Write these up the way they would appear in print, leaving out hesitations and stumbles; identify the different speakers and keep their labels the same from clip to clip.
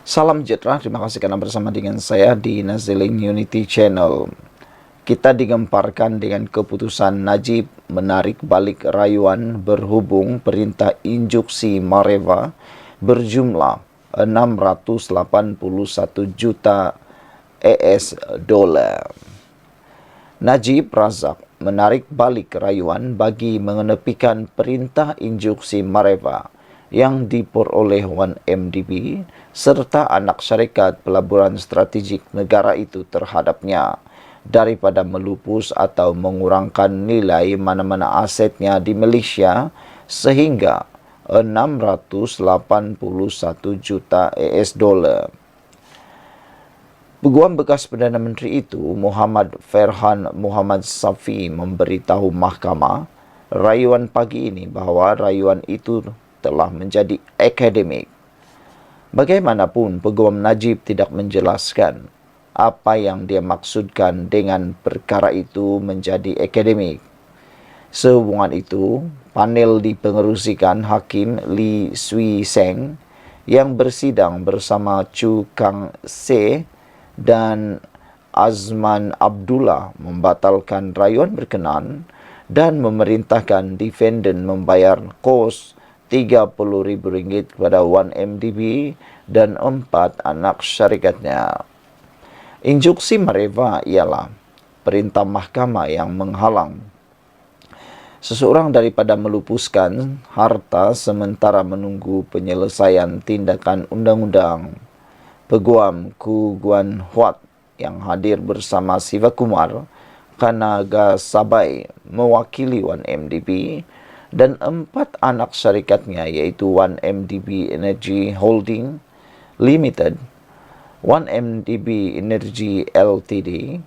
Speaker 1: Salam sejahtera, terima kasih karena bersama dengan saya di Nazilin Unity Channel. Kita digemparkan dengan keputusan Najib menarik balik rayuan berhubung perintah injuksi Mareva berjumlah 681 juta US dollar. Najib Razak menarik balik rayuan bagi mengenepikan perintah injuksi Mareva yang diperoleh 1MDB serta anak syarikat pelaburan strategik negara itu terhadapnya daripada melupus atau mengurangkan nilai mana-mana asetnya di Malaysia sehingga 681 juta US dollar. Peguam bekas Perdana Menteri itu, Muhammad Farhan Muhammad Safi, memberitahu mahkamah rayuan pagi ini bahawa rayuan itu telah menjadi akademik. Bagaimanapun, Peguam Najib tidak menjelaskan apa yang dia maksudkan dengan perkara itu menjadi akademik. Sehubungan itu, panel dipengerusikan Hakim Lee Swee Seng yang bersidang bersama Chu Kang Se dan Azman Abdullah membatalkan rayuan berkenan dan memerintahkan defendant membayar kos RM30,000 kepada 1MDB dan 4 anak syarikatnya. Injuksi Mareva ialah perintah mahkamah yang menghalang seseorang daripada melupuskan harta sementara menunggu penyelesaian tindakan undang-undang. Peguam Ku Guan Huat yang hadir bersama Siva Kumar Kanaga Sabai mewakili 1MDB dan 4 anak syarikatnya iaitu 1MDB Energy Holding Limited, 1MDB Energy Ltd,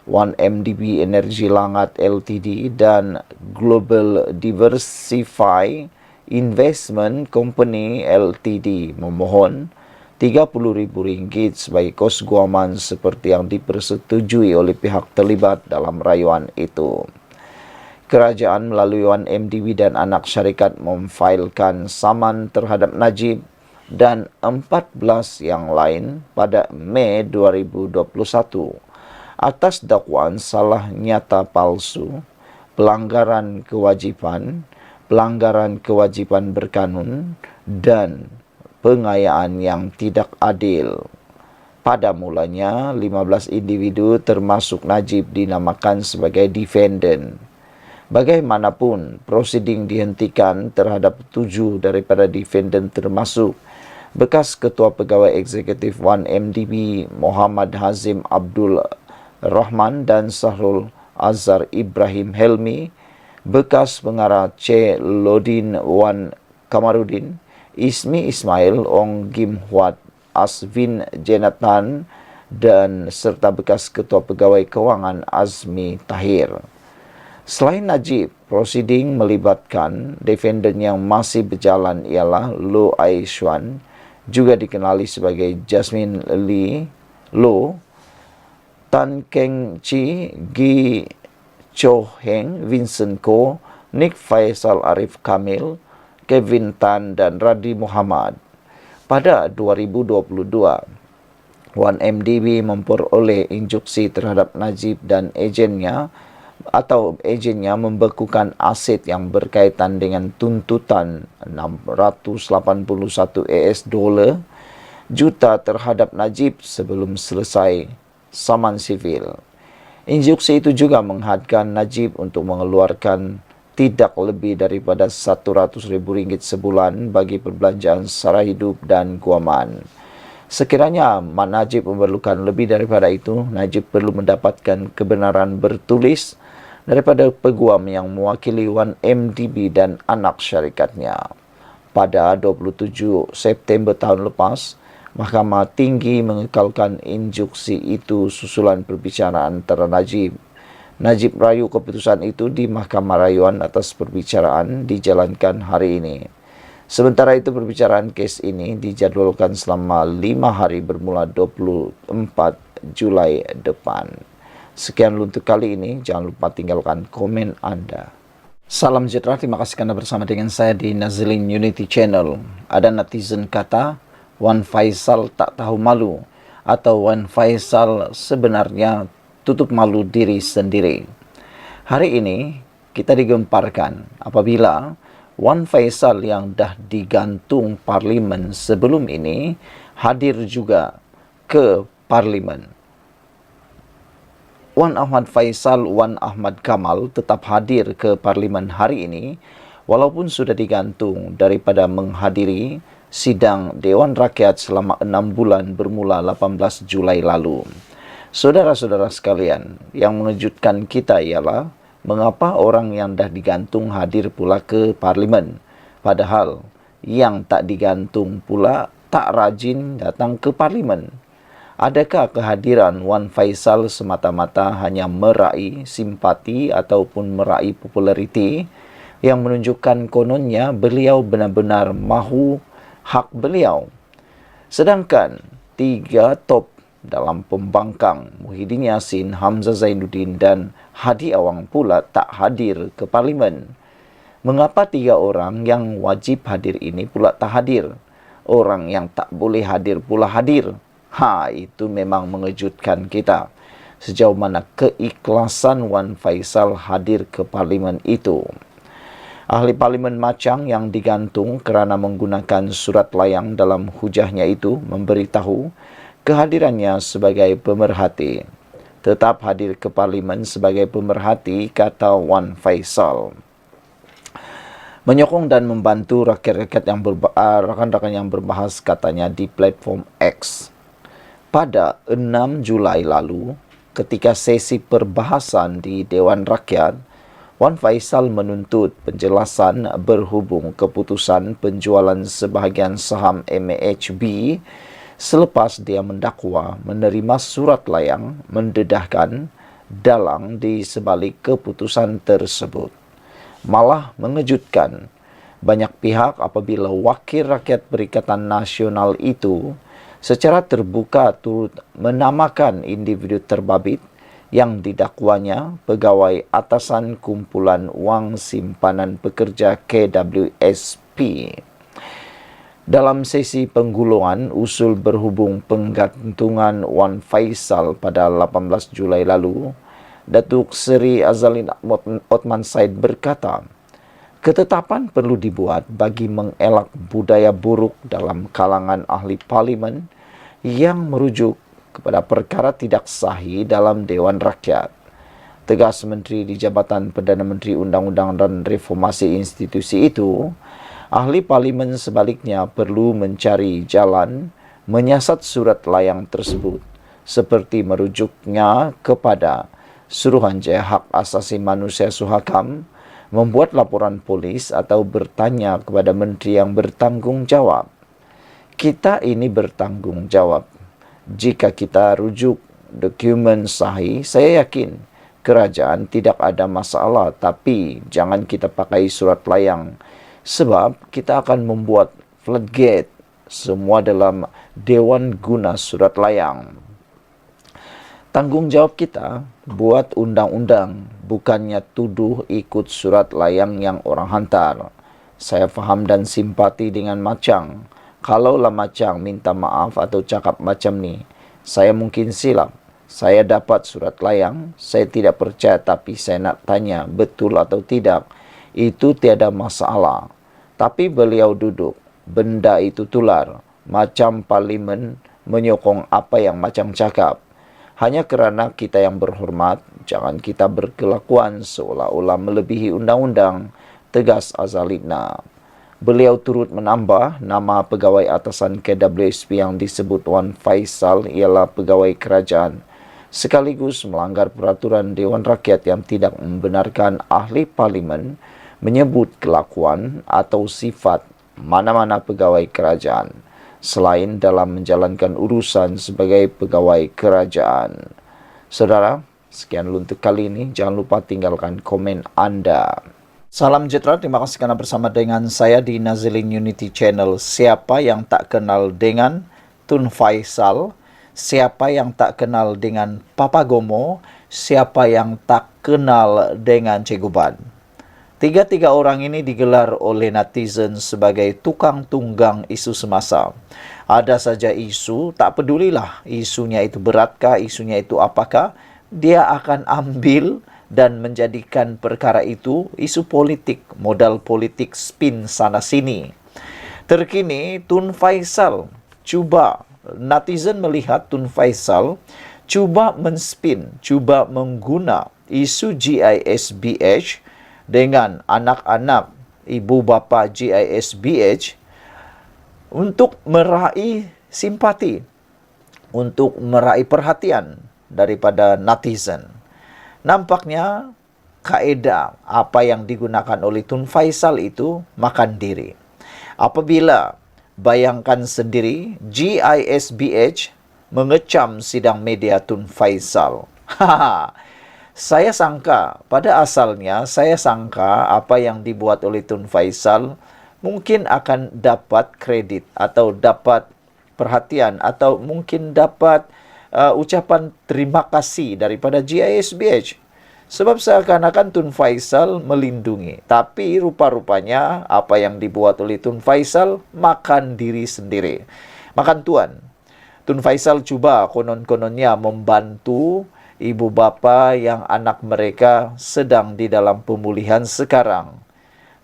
Speaker 1: 1MDB Energy Langat Ltd dan Global Diversify Investment Company Ltd memohon RM30,000 sebagai kos guaman seperti yang dipersetujui oleh pihak terlibat dalam rayuan itu. Kerajaan melalui 1MDB dan anak syarikat memfailkan saman terhadap Najib dan 14 yang lain pada Mei 2021 atas dakwaan salah nyata palsu, pelanggaran kewajipan berkanun dan pengayaan yang tidak adil. Pada mulanya, 15 individu termasuk Najib dinamakan sebagai defendant. Bagaimanapun, prosiding dihentikan terhadap 7 daripada defendant termasuk bekas Ketua Pegawai Eksekutif 1MDB Muhammad Hazim Abdul Rahman dan Sahrul Azhar Ibrahim Helmi, bekas pengarah C. Lodin Wan Kamarudin, Ismi Ismail Ong Gim Huat Asvin Jenatan dan serta bekas Ketua Pegawai Kewangan Azmi Tahir. Selain Najib, prosiding melibatkan defendant yang masih berjalan ialah Lo Ai Xuan, juga dikenali sebagai Jasmine Lee Lo, Tan Keng Chi, Gi Cho Heng, Vincent Ko, Nick Faisal Arif Kamil, Kevin Tan dan Radhi Muhammad. Pada 2022, 1MDB memperoleh injuksi terhadap Najib dan ejennya membekukan aset yang berkaitan dengan tuntutan 681 US dollar juta terhadap Najib sebelum selesai saman sivil. Injuksi itu juga menghadkan Najib untuk mengeluarkan tidak lebih daripada RM100,000 sebulan bagi perbelanjaan sara hidup dan guaman. Sekiranya Najib memerlukan lebih daripada itu, Najib perlu mendapatkan kebenaran bertulis daripada peguam yang mewakili 1MDB dan anak syarikatnya. Pada 27 September tahun lepas, Mahkamah Tinggi mengekalkan injuksi itu susulan perbicaraan antara Najib. Najib rayu keputusan itu di Mahkamah Rayuan atas perbicaraan dijalankan hari ini. Sementara itu, perbicaraan kes ini dijadualkan selama 5 hari bermula 24 Julai depan. Sekian untuk kali ini, jangan lupa tinggalkan komen Anda. Salam sejahtera, terima kasih karena bersama dengan saya di Nazilin Unity Channel. Ada netizen kata, Wan Faisal tak tahu malu atau Wan Faisal sebenarnya tutup malu diri sendiri. Hari ini kita digemparkan apabila Wan Faisal yang dah digantung parlimen sebelum ini hadir juga ke parlimen. Wan Ahmad Faisal, Wan Ahmad Kamal tetap hadir ke parlimen hari ini walaupun sudah digantung daripada menghadiri sidang Dewan Rakyat selama 6 bulan bermula 18 Julai lalu. Saudara-saudara sekalian, yang mengejutkan kita ialah mengapa orang yang dah digantung hadir pula ke parlimen, padahal yang tak digantung pula tak rajin datang ke parlimen. Adakah kehadiran Wan Faisal semata-mata hanya meraih simpati ataupun meraih populariti yang menunjukkan kononnya beliau benar-benar mahu hak beliau? Sedangkan 3 top dalam pembangkang Muhyiddin Yassin, Hamzah Zainuddin dan Hadi Awang pula tak hadir ke parlimen. Mengapa 3 orang yang wajib hadir ini pula tak hadir? Orang yang tak boleh hadir pula hadir. Itu memang mengejutkan kita. Sejauh mana keikhlasan Wan Faisal hadir ke parlimen itu. Ahli parlimen Machang yang digantung kerana menggunakan surat layang dalam hujahnya itu memberitahu kehadirannya sebagai pemerhati. Tetap hadir ke parlimen sebagai pemerhati, kata Wan Faisal. Menyokong dan membantu rakyat-rakyat yang rakan-rakan yang berbahas, katanya di platform X. Pada 6 Julai lalu, ketika sesi perbahasan di Dewan Rakyat, Wan Faisal menuntut penjelasan berhubung keputusan penjualan sebahagian saham MAHB selepas dia mendakwa menerima surat layang mendedahkan dalang di sebalik keputusan tersebut. Malah mengejutkan banyak pihak apabila Wakil Rakyat Perikatan Nasional itu secara terbuka turut menamakan individu terbabit yang didakwanya pegawai atasan kumpulan wang simpanan pekerja KWSP. Dalam sesi penggulungan usul berhubung penggantungan Wan Faisal pada 18 Julai lalu, Datuk Seri Azalin Othman Said berkata, ketetapan perlu dibuat bagi mengelak budaya buruk dalam kalangan ahli parlimen yang merujuk kepada perkara tidak sahih dalam Dewan Rakyat. Tegas Menteri di Jabatan Perdana Menteri Undang-Undang dan Reformasi Institusi itu, ahli parlimen sebaliknya perlu mencari jalan menyiasat surat layang tersebut seperti merujuknya kepada Suruhanjaya Hak Asasi Manusia Suhakam, membuat laporan polis atau bertanya kepada menteri yang bertanggung jawab. Kita ini bertanggung jawab. Jika kita rujuk dokumen sahih, saya yakin kerajaan tidak ada masalah, tapi jangan kita pakai surat layang sebab kita akan membuat floodgate semua dalam Dewan Guna Surat Layang. Tanggungjawab kita buat undang-undang, bukannya tuduh ikut surat layang yang orang hantar. Saya faham dan simpati dengan Machang. Kalaulah Machang minta maaf atau cakap macam ni, saya mungkin silap. Saya dapat surat layang, saya tidak percaya tapi saya nak tanya betul atau tidak. Itu tiada masalah. Tapi beliau duduk, benda itu tular. Macam parlimen menyokong apa yang Machang cakap. Hanya kerana kita yang berhormat, jangan kita berkelakuan seolah-olah melebihi undang-undang, tegas Azalina. Beliau turut menambah nama pegawai atasan KWSP yang disebut Wan Faisal ialah pegawai kerajaan, sekaligus melanggar peraturan Dewan Rakyat yang tidak membenarkan ahli parlimen menyebut kelakuan atau sifat mana-mana pegawai kerajaan selain dalam menjalankan urusan sebagai pegawai kerajaan. Saudara, sekian untuk kali ini. Jangan lupa tinggalkan komen anda. Salam sejahtera, terima kasih kerana bersama dengan saya di Nazilin Unity Channel. Siapa yang tak kenal dengan Tun Faisal? Siapa yang tak kenal dengan Papa Gomo? Siapa yang tak kenal dengan Cikgu Ban? Tiga-tiga orang ini digelar oleh netizen sebagai tukang tunggang isu semasa. Ada saja isu, tak pedulilah isunya itu beratkah, isunya itu apakah, dia akan ambil dan menjadikan perkara itu isu politik, modal politik spin sana-sini. Terkini, Tun Faisal netizen melihat Tun Faisal cuba menspin, cuba mengguna isu GISBH dengan anak-anak ibu bapa GISBH untuk meraih simpati, untuk meraih perhatian daripada netizen. Nampaknya kaedah apa yang digunakan oleh Tun Faisal itu makan diri. Apabila bayangkan sendiri GISBH mengecam sidang media Tun Faisal. Saya sangka apa yang dibuat oleh Tun Faisal mungkin akan dapat kredit atau dapat perhatian atau mungkin dapat ucapan terima kasih daripada GISBH. Sebab seakan-akan Tun Faisal melindungi. Tapi rupa-rupanya apa yang dibuat oleh Tun Faisal makan diri sendiri. Makan tuan. Tun Faisal cuba konon-kononnya membantu ibu bapa yang anak mereka sedang di dalam pemulihan sekarang.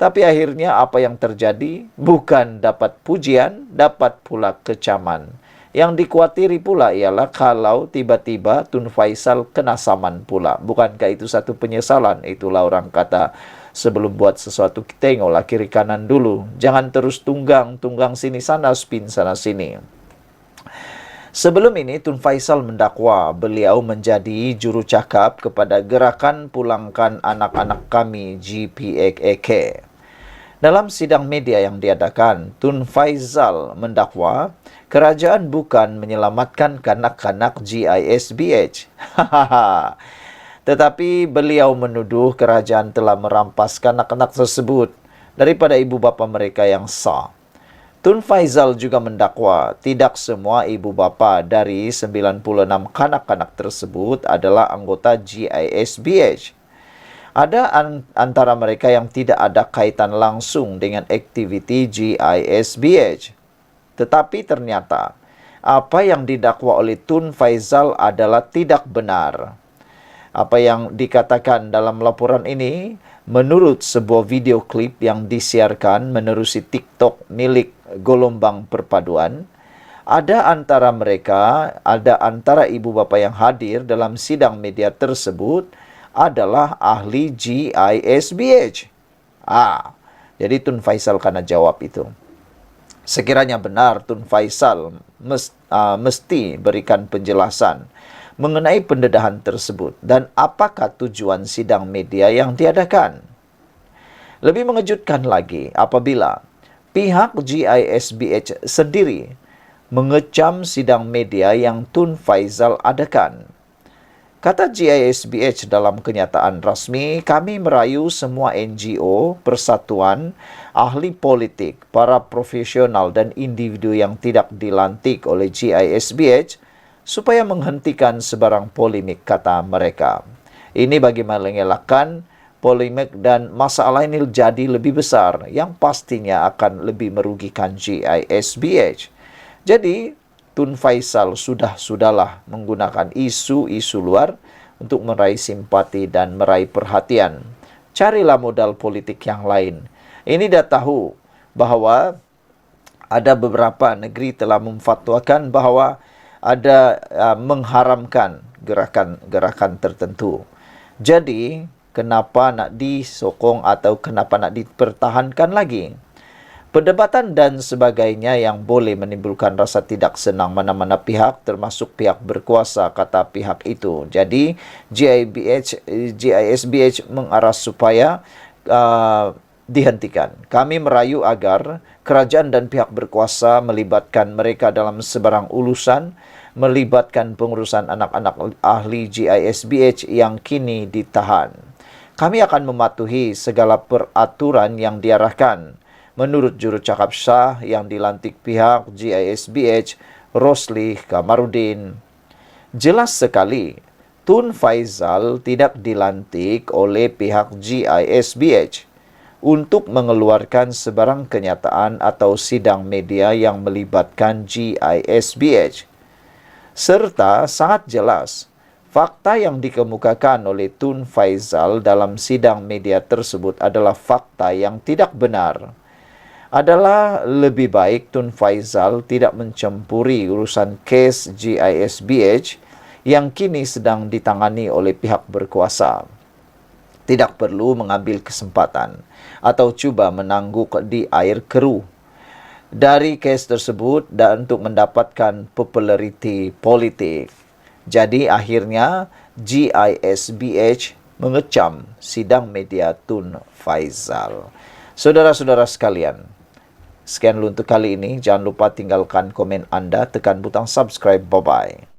Speaker 1: Tapi akhirnya apa yang terjadi? Bukan dapat pujian, dapat pula kecaman. Yang dikhawatiri pula ialah kalau tiba-tiba Tun Faisal kena saman pula. Bukankah itu satu penyesalan? Itulah orang kata, sebelum buat sesuatu tengoklah kiri kanan dulu. Jangan terus tunggang sini sana, spin sana sini. Sebelum ini, Tun Faisal mendakwa beliau menjadi juru cakap kepada gerakan Pulangkan Anak-Anak Kami GPAK. Dalam sidang media yang diadakan, Tun Faisal mendakwa kerajaan bukan menyelamatkan kanak-kanak GISBH. Tetapi beliau menuduh kerajaan telah merampas kanak-kanak tersebut daripada ibu bapa mereka yang sah. Tun Faisal juga mendakwa tidak semua ibu bapa dari 96 kanak-kanak tersebut adalah anggota GISBH. Ada antara mereka yang tidak ada kaitan langsung dengan aktiviti GISBH. Tetapi ternyata apa yang didakwa oleh Tun Faisal adalah tidak benar. Apa yang dikatakan dalam laporan ini menurut sebuah video klip yang disiarkan menerusi TikTok milik Gelombang Perpaduan, ada antara ibu bapa yang hadir dalam sidang media tersebut adalah ahli GISBH. Jadi Tun Faisal kena jawab itu. Sekiranya benar, Tun Faisal mesti berikan penjelasan mengenai pendedahan tersebut dan apakah tujuan sidang media yang diadakan. Lebih mengejutkan lagi apabila pihak GISBH sendiri mengecam sidang media yang Tun Faisal adakan. Kata GISBH dalam kenyataan rasmi, kami merayu semua NGO, persatuan, ahli politik, para profesional dan individu yang tidak dilantik oleh GISBH supaya menghentikan sebarang polemik, kata mereka. Ini bagi mengelakkan polemik dan masalah ini jadi lebih besar yang pastinya akan lebih merugikan GISBH. Jadi, Tun Faisal sudahlah menggunakan isu-isu luar untuk meraih simpati dan meraih perhatian. Carilah modal politik yang lain. Ini dah tahu bahwa ada beberapa negeri telah memfatwakan bahwa ada mengharamkan gerakan-gerakan tertentu. Jadi, kenapa nak disokong atau kenapa nak dipertahankan lagi? Perdebatan dan sebagainya yang boleh menimbulkan rasa tidak senang mana-mana pihak, termasuk pihak berkuasa, kata pihak itu. Jadi, GISBH mengarah supaya dihentikan. Kami merayu agar kerajaan dan pihak berkuasa melibatkan mereka dalam sebarang urusan, melibatkan pengurusan anak-anak ahli GISBH yang kini ditahan. Kami akan mematuhi segala peraturan yang diarahkan. Menurut juru cakap sah yang dilantik pihak GISBH, Rosli Kamarudin. Jelas sekali, Tun Faisal tidak dilantik oleh pihak GISBH. untuk mengeluarkan sebarang kenyataan atau sidang media yang melibatkan GISBH. Serta sangat jelas, fakta yang dikemukakan oleh Tun Faizal dalam sidang media tersebut adalah fakta yang tidak benar. Adalah lebih baik Tun Faizal tidak mencampuri urusan kes GISBH yang kini sedang ditangani oleh pihak berkuasa. Tidak perlu mengambil kesempatan atau cuba menangguk di air keruh dari kes tersebut dan untuk mendapatkan populariti politik. Jadi akhirnya GISBH mengecam sidang media Tun Faizal. Saudara-saudara sekalian, sekian dulu untuk kali ini. Jangan lupa tinggalkan komen Anda, tekan butang subscribe. Bye-bye.